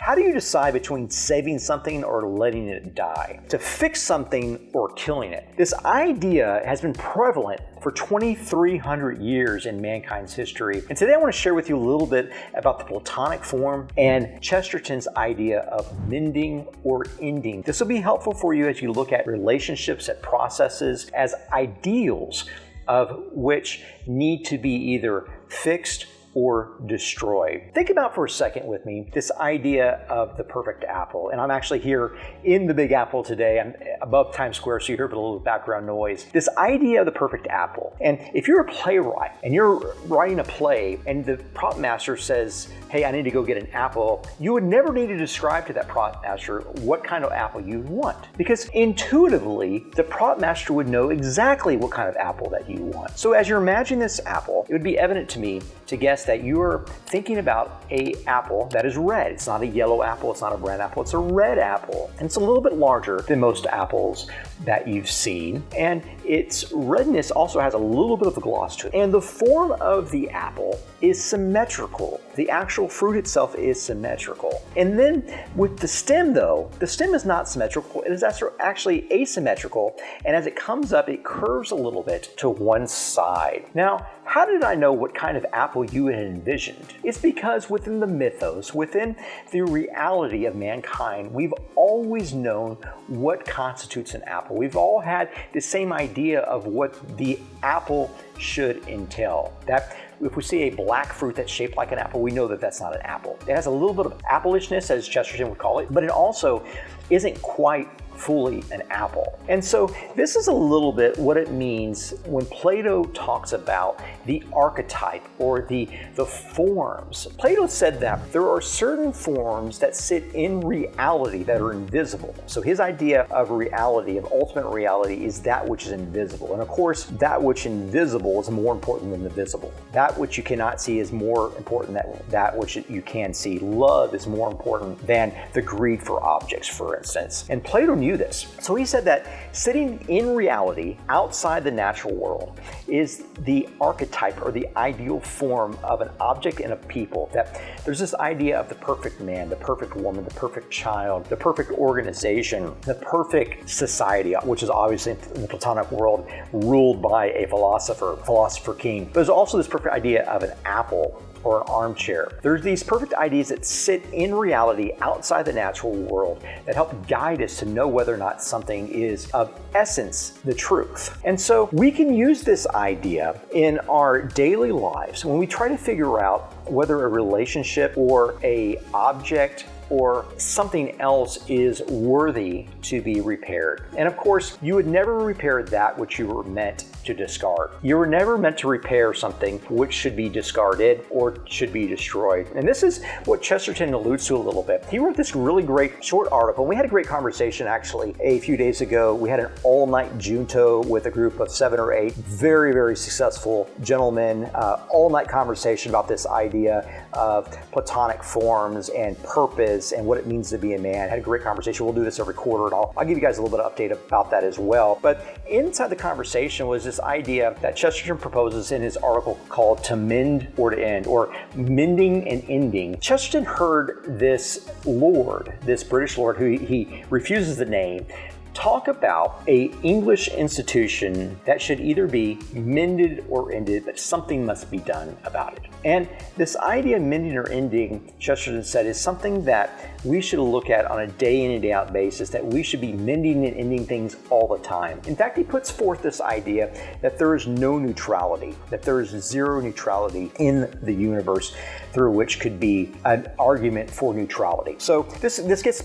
How do you decide between saving something or letting it die? To fix something or killing it? This idea has been prevalent for 2,300 years in mankind's history. And today I want to share with you a little bit about the Platonic form and Chesterton's idea of mending or ending. This will be helpful for you as you look at relationships, at processes, as ideals of which need to be either fixed or destroyed. Think about for a second with me this idea of the perfect apple. And I'm actually here in the Big Apple today. I'm above Times Square, so you hear a little background noise. This idea of the perfect apple. And if you're a playwright and you're writing a play and the prop master says, hey, I need to go get an apple, you would never need to describe to that prop master what kind of apple you want. Because intuitively, the prop master would know exactly what kind of apple that you want. So as you're imagining this apple, it would be evident to me to guess that you are thinking about an apple that is red. It's not a yellow apple, it's not a brown apple, it's a red apple. And it's a little bit larger than most apples that you've seen. And its redness also has a little bit of a gloss to it. And the form of the apple is symmetrical. The actual fruit itself is symmetrical. And then with the stem though, the stem is not symmetrical, it is actually asymmetrical. And as it comes up, it curves a little bit to one side. Now, how did I know what kind of apple you had envisioned? It's because within the mythos, within the reality of mankind, we've always known what constitutes an apple. We've all had the same idea of what the apple should entail. That if we see a black fruit that's shaped like an apple, we know that that's not an apple. It has a little bit of appleishness, as Chesterton would call it, but it also isn't quite fully an apple. And so this is a little bit what it means when Plato talks about the archetype or the forms. Plato said that there are certain forms that sit in reality that are invisible. So his idea of reality, of ultimate reality, is that which is invisible. And of course, that which is invisible is more important than the visible. That which you cannot see is more important than that which you can see. Love is more important than the greed for objects, for instance. And Plato knew this. So he said that sitting in reality outside the natural world is the archetype or the ideal form of an object and a people. That there's this idea of the perfect man, the perfect woman, the perfect child, the perfect organization, the perfect society, which is obviously in the Platonic world ruled by a philosopher king. There's also this perfect idea of an apple or an armchair. There's these perfect ideas that sit in reality outside the natural world that help guide us to know whether or not something is of essence the truth. And so we can use this idea in our daily lives when we try to figure out whether a relationship or an object or something else is worthy to be repaired. And of course, you would never repair that which you were meant to discard. You were never meant to repair something which should be discarded or should be destroyed. And this is what Chesterton alludes to a little bit. He wrote this really great short article. We had a great conversation actually a few days ago. We had an all-night Junto with a group of 7 or 8 very, very successful gentlemen, all-night conversation about this idea of Platonic forms and purpose and what it means to be a man. I had a great conversation. We'll do this every quarter, and I'll give you guys a little bit of update about that as well. But inside the conversation was this idea that Chesterton proposes in his article called To Mend or to End, or Mending and Ending. Chesterton heard this lord, this British lord who he refuses the name, talk about an English institution that should either be mended or ended, but something must be done about it. And this idea of mending or ending, Chesterton said, is something that we should look at on a day in and day out basis, that we should be mending and ending things all the time. In fact, he puts forth this idea that there is no neutrality, that there is zero neutrality in the universe through which could be an argument for neutrality. So this gets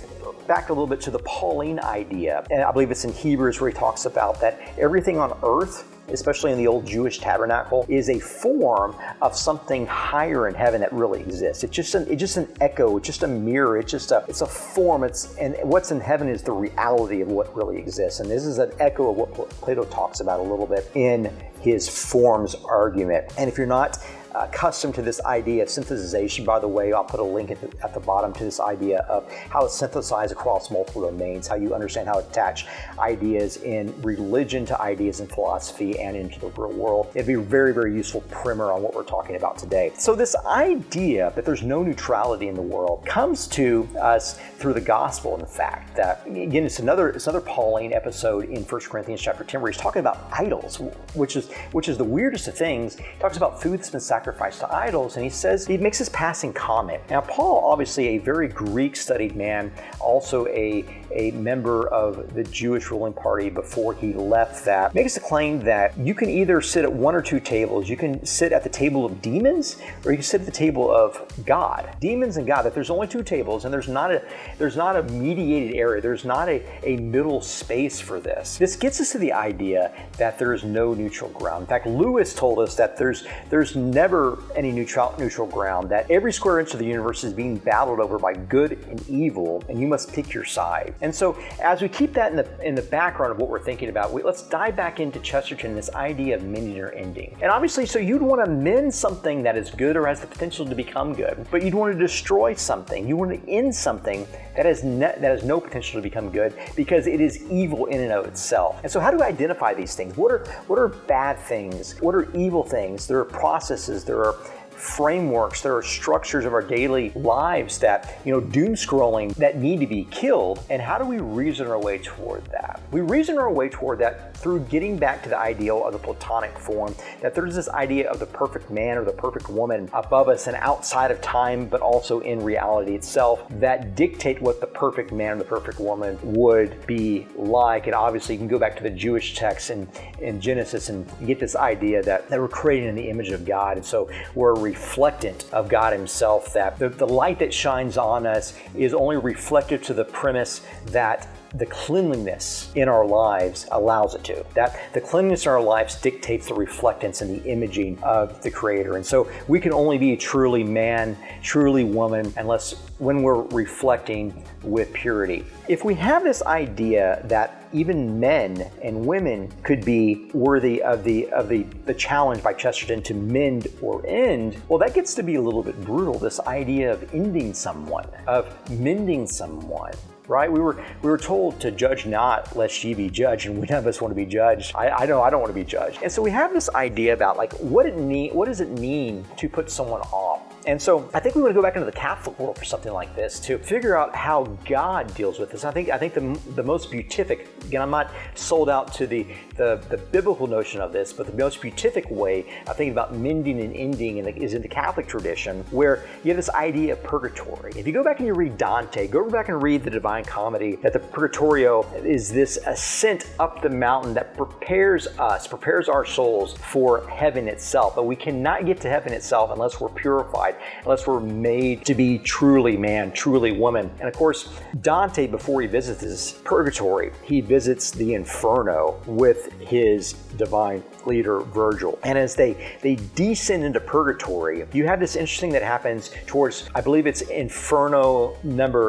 back a little bit to the Pauline idea, and I believe it's in Hebrews where he talks about that everything on earth, especially in the old Jewish tabernacle, is a form of something higher in heaven that really exists. It's just an echo, it's just a mirror, it's a form, and what's in heaven is the reality of what really exists. And this is an echo of what Plato talks about a little bit in his forms argument. And if you're not accustomed to this idea of synthesization. By the way, I'll put a link at the bottom to this idea of how to synthesize across multiple domains, how you understand how to attach ideas in religion to ideas in philosophy and into the real world. It'd be a very, very useful primer on what we're talking about today. So this idea that there's no neutrality in the world comes to us through the gospel, and the fact that, again, it's another Pauline episode in 1 Corinthians chapter 10 where he's talking about idols, which is the weirdest of things. He talks about food that's been sacrificed to idols, and he makes this passing comment. Now, Paul, obviously a very Greek-studied man, also a member of the Jewish ruling party before he left that, makes the claim that you can either sit at one or two tables. You can sit at the table of demons, or you can sit at the table of God. Demons and God, that there's only two tables, and there's not a mediated area. There's not a middle space for this. This gets us to the idea that there is no neutral ground. In fact, Lewis told us that there's never any neutral ground, that every square inch of the universe is being battled over by good and evil, and you must pick your side. And so as we keep that in the background of what we're thinking about, let's dive back into Chesterton, this idea of mending or ending. And obviously, so you'd want to mend something that is good or has the potential to become good, but you'd want to destroy something. You want to end something that has no potential to become good because it is evil in and of itself. And so how do we identify these things? What are bad things? What are evil things? There are processes, there are frameworks, there are structures of our daily lives that, doom scrolling, that need to be killed. And how do we reason our way toward that? We reason our way toward that through getting back to the ideal of the Platonic form, that there's this idea of the perfect man or the perfect woman above us and outside of time, but also in reality itself, that dictate what the perfect man or the perfect woman would be like. And obviously you can go back to the Jewish text in Genesis and get this idea that we're created in the image of God. And so we're a reflectant of God himself, that the light that shines on us is only reflective to the premise that the cleanliness in our lives allows it to. That the cleanliness in our lives dictates the reflectance and the imaging of the Creator. And so we can only be truly man, truly woman, when we're reflecting with purity. If we have this idea that even men and women could be worthy of the challenge by Chesterton to mend or end, well, that gets to be a little bit brutal. This idea of ending someone, of mending someone. Right? We were told to judge not, lest ye be judged, and none of us want to be judged. I know I don't want to be judged. And so we have this idea about what does it mean to put someone off? And so I think we want to go back into the Catholic world for something like this to figure out how God deals with this. I think the most beatific, again, I'm not sold out to the biblical notion of this, but the most beatific way of thinking about mending and ending is in the Catholic tradition, where you have this idea of purgatory. If you go back and you read Dante, go back and read the Divine Comedy, that the Purgatorio is this ascent up the mountain that prepares our souls for heaven itself. But we cannot get to heaven itself unless we're purified, unless we're made to be truly man, truly woman. And of course, Dante, before he visits his purgatory, he visits the Inferno with his divine leader, Virgil. And as they descend into purgatory, you have this interesting that happens towards, I believe it's Inferno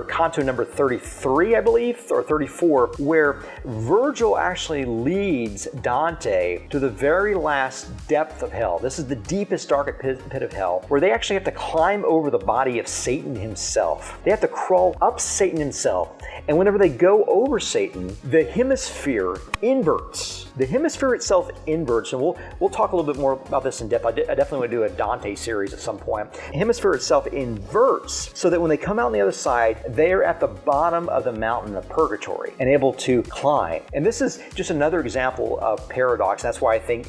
canto number 33, I believe, or 34, where Virgil actually leads Dante to the very last depth of hell. This is the deepest, darkest pit of hell, where they actually have to climb over the body of Satan himself. They have to crawl up Satan himself. And whenever they go over Satan, the hemisphere inverts. The hemisphere itself inverts, and we'll talk a little bit more about this in depth. I definitely want to do a Dante series at some point. The hemisphere itself inverts so that when they come out on the other side, they're at the bottom of the mountain of purgatory and able to climb. And this is just another example of paradox. That's why I think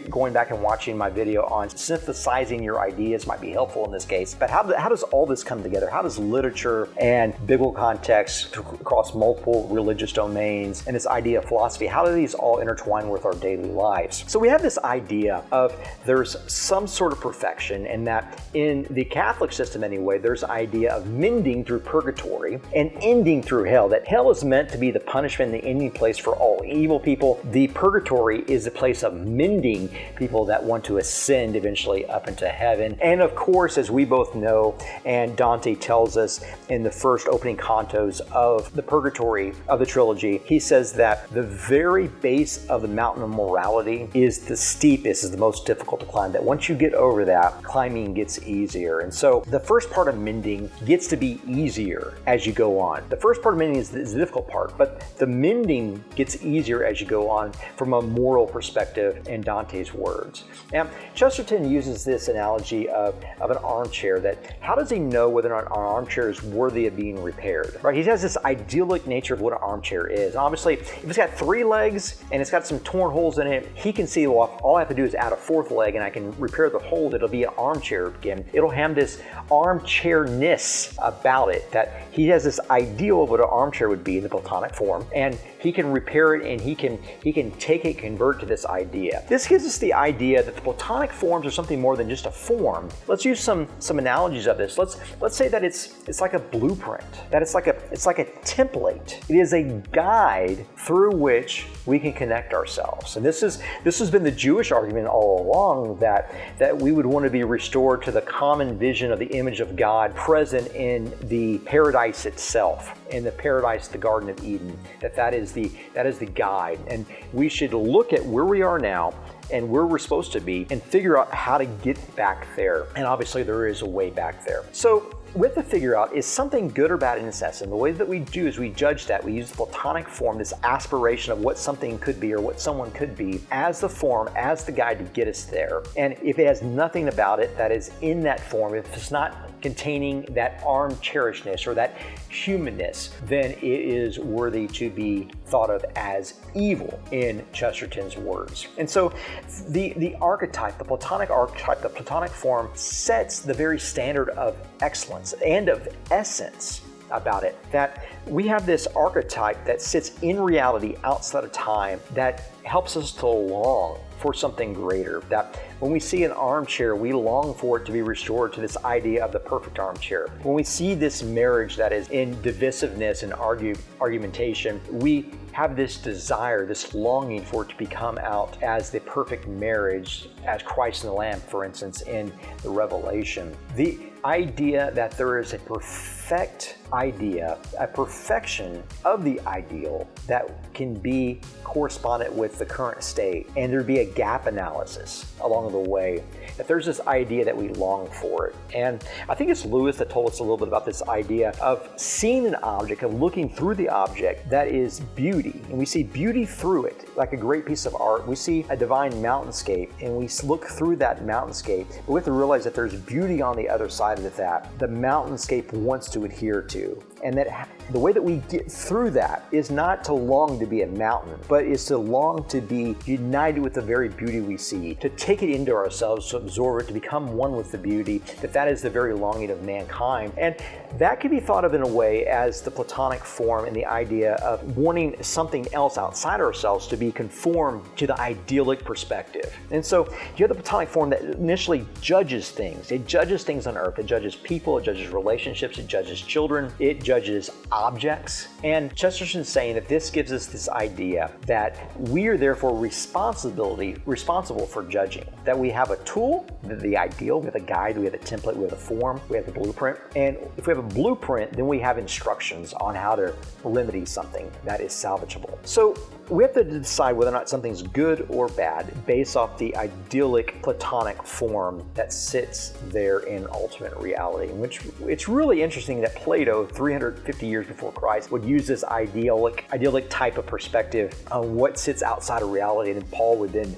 going back and watching my video on synthesizing your ideas might be helpful in this case. But how does all this come together? How does literature and biblical context across multiple religious domains and this idea of philosophy, how do these all intertwine with our daily lives? So we have this idea of there's some sort of perfection, and that in the Catholic system anyway, there's an idea of mending through purgatory and ending through hell, that hell is meant to be the punishment and the ending place for all evil people. The purgatory is a place of mending people that want to ascend eventually up into heaven. And of course, course, as we both know, and Dante tells us in the first opening cantos of the Purgatory of the trilogy, he says that the very base of the mountain of morality is the steepest, is the most difficult to climb, that once you get over that, climbing gets easier. And so the first part of mending gets to be easier as you go on. The first part of mending is the difficult part, but the mending gets easier as you go on from a moral perspective in Dante's words. Now, Chesterton uses this analogy of an armchair, that how does he know whether or not an armchair is worthy of being repaired, right? He has this idyllic nature of what an armchair is. Obviously, if it's got 3 legs and it's got some torn holes in it, he can see, well, all I have to do is add a 4th leg and I can repair the hole. It'll be an armchair again. It'll have this armchairness about it, that he has this ideal of what an armchair would be in the Platonic form, and he can repair it, and he can take it, convert to this idea. This gives us the idea that the Platonic forms are something more than just a form. Let's use some analogies of this. Let's say that it's like a blueprint, that it's like a template. It is a guide through which we can connect ourselves. And this has been the Jewish argument all along, that we would want to be restored to the common vision of the image of God present in the paradise itself, in the paradise, the Garden of Eden, that is the guide. And we should look at where we are now and where we're supposed to be and figure out how to get back there. And obviously there is a way back there. So we have to figure out, is something good or bad in its essence? And the way that we do is we judge that. We use the Platonic form, this aspiration of what something could be or what someone could be, as the form, as the guide to get us there. And if it has nothing about it that is in that form, if it's not containing that armchairishness or that humanness, then it is worthy to be thought of as evil in Chesterton's words. And so the archetype, the Platonic archetype, the Platonic form sets the very standard of excellence and of essence about it, that we have this archetype that sits in reality outside of time, that helps us to long for something greater, that when we see an armchair, we long for it to be restored to this idea of the perfect armchair. When we see this marriage that is in divisiveness and argumentation, we have this desire, this longing for it to become out as the perfect marriage, as Christ and the Lamb, for instance, in the Revelation. The idea that there is a perfect idea, a perfection of the ideal that can be correspondent with the current state, and there'd be a gap analysis along the way, that there's this idea that we long for it. And I think it's Lewis that told us a little bit about this idea of seeing an object, of looking through the object that is beauty, and we see beauty through it, like a great piece of art. We see a divine mountainscape, and we look through that mountainscape, but we have to realize that there's beauty on the other side of that the mountainscape wants to adhere to. And that the way that we get through that is not to long to be a mountain, but is to long to be united with the very beauty we see, to take it into ourselves, to absorb it, to become one with the beauty, that is the very longing of mankind. And that can be thought of in a way as the Platonic form, and the idea of wanting something else outside ourselves to be conformed to the idyllic perspective. And so you have the Platonic form that initially judges things. It judges things on earth. It judges people. It judges relationships. It judges children. It judges objects. And Chesterton's saying that this gives us this idea that we are therefore responsible for judging. That we have a tool, the ideal, we have a guide, we have a template, we have a form, we have a blueprint. And if we have a blueprint, then we have instructions on how to remedy something that is salvageable. So we have to decide whether or not something's good or bad based off the idyllic Platonic form that sits there in ultimate reality. Which it's really interesting that Plato, 350 years before Christ, would use this idyllic type of perspective on what sits outside of reality, and then Paul would then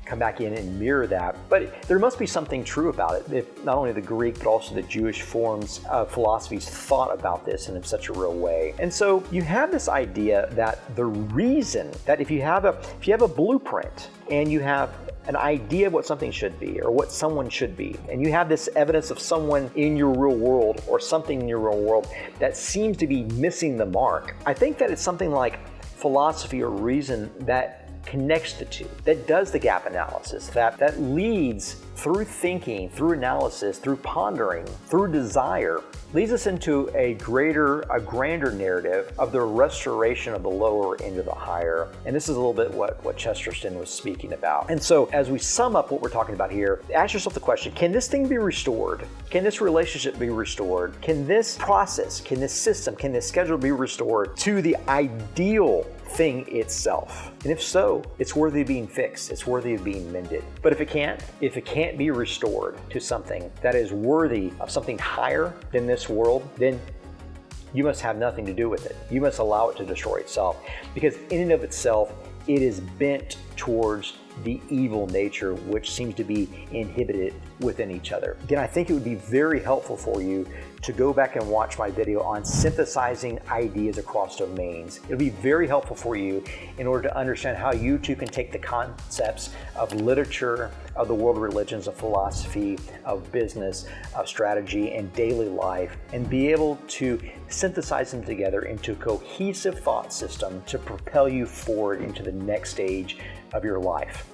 come back in and mirror that. But there must be something true about it, if not only the Greek but also the Jewish forms of philosophies thought about this in such a real way. And so you have this idea that the reason that if you have a blueprint and you have an idea of what something should be or what someone should be, and you have this evidence of someone in your real world or something in your real world that seems to be missing the mark, I think that it's something like philosophy or reason that connects the two, that does the gap analysis, that leads through thinking, through analysis, through pondering, through desire, leads us into a grander narrative of the restoration of the lower into the higher. And this is a little bit what Chesterton was speaking about. And so as we sum up what we're talking about here, ask yourself the question, can this thing be restored? Can this relationship be restored? Can this process, can this system, can this schedule be restored to the ideal thing itself? And if so, it's worthy of being fixed. It's worthy of being mended. But if it can't be restored to something that is worthy of something higher than this world, then you must have nothing to do with it. You must allow it to destroy itself, because in and of itself, it is bent towards the evil nature which seems to be inhibited within each other. Again, I think it would be very helpful for you to go back and watch my video on synthesizing ideas across domains. It'll be very helpful for you in order to understand how you too can take the concepts of literature, of the world religions, of philosophy, of business, of strategy, and daily life, and be able to synthesize them together into a cohesive thought system to propel you forward into the next stage of your life.